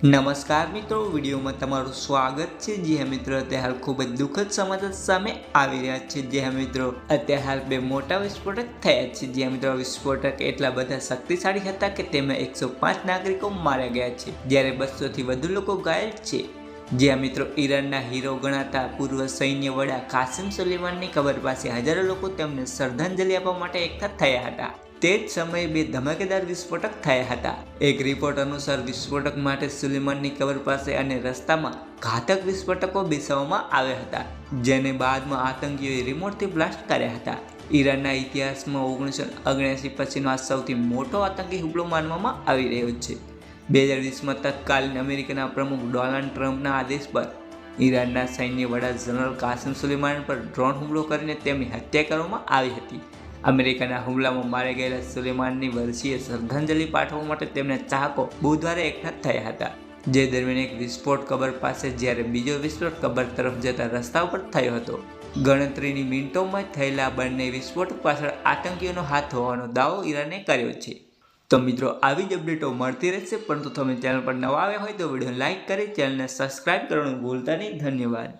નમસ્કાર મિત્રો, વિડીયોમાં તમારું સ્વાગત છે। જી હા મિત્રો, અત્યારે હાલ ખૂબ જ દુઃખદ સમાચાર સામે આવી રહ્યા છે। જી હા મિત્રો, અત્યારે હાલ બે મોટા વિસ્ફોટક થયા છે। જી હા મિત્રો, વિસ્ફોટક એટલા બધા શક્તિશાળી હતા કે તેમાં 105 નાગરિકો માર્યા ગયા છે, જ્યારે 200થી વધુ લોકો ઘાયલ છે। જ્યાં મિત્રો, ઈરાનના હીરો ગણાતા પૂર્વ સૈન્ય વડા કાસિમ સુલેમાનની કબર પાસે હજારો લોકો તેમને શ્રદ્ધાંજલિ આપવા માટે એકઠા થયા હતા। તે જ સમયે બે ધમાકેદાર વિસ્ફોટક થયા હતા। એક રિપોર્ટ અનુસાર વિસ્ફોટક માટે સુલેમાનની કબર પાસે અને રસ્તામાં ઘાતક વિસ્ફોટકો બેસાડવામાં આવ્યા હતા, જેને બાદમાં આતંકીઓએ રિમોટથી બ્લાસ્ટ કર્યા હતા। ઈરાનના ઇતિહાસમાં 1979 પછીનો આ સૌથી મોટો આતંકી હુમલો માનવામાં આવી રહ્યો છે। 2020માં તત્કાલીન અમેરિકાના પ્રમુખ ડોનાલ્ડ ટ્રમ્પના આદેશ પર ઈરાનના સૈન્ય વડા જનરલ કાસિમ સુલેમાન પર ડ્રોન હુમલો કરીને તેમની હત્યા કરવામાં આવી હતી। અમેરિકાના હુમલામાં માર્યા ગયેલા સુલેમાનની વર્ષીય શ્રદ્ધાંજલિ પાઠવવા માટે તેમના ચાહકો બુધવારે એકઠા થયા હતા, જે દરમિયાન એક વિસ્ફોટ કબર પાસે જ્યારે બીજો વિસ્ફોટ કબર તરફ જતા રસ્તા ઉપર થયો હતો। ગણતરીની મિનિટોમાં થયેલા બંને વિસ્ફોટ પાછળ આતંકીઓનો હાથ હોવાનો દાવો ઈરાને કર્યો છે। તો મિત્રો, આવી જ અપડેટો મળતી રહેશે, પરંતુ તમે ચેનલ પર નવા આવ્યા હોય તો વિડીયો લાઇક કરી ચેનલને સબસ્ક્રાઇબ કરવાનું ભૂલતા નહીં। ધન્યવાદ।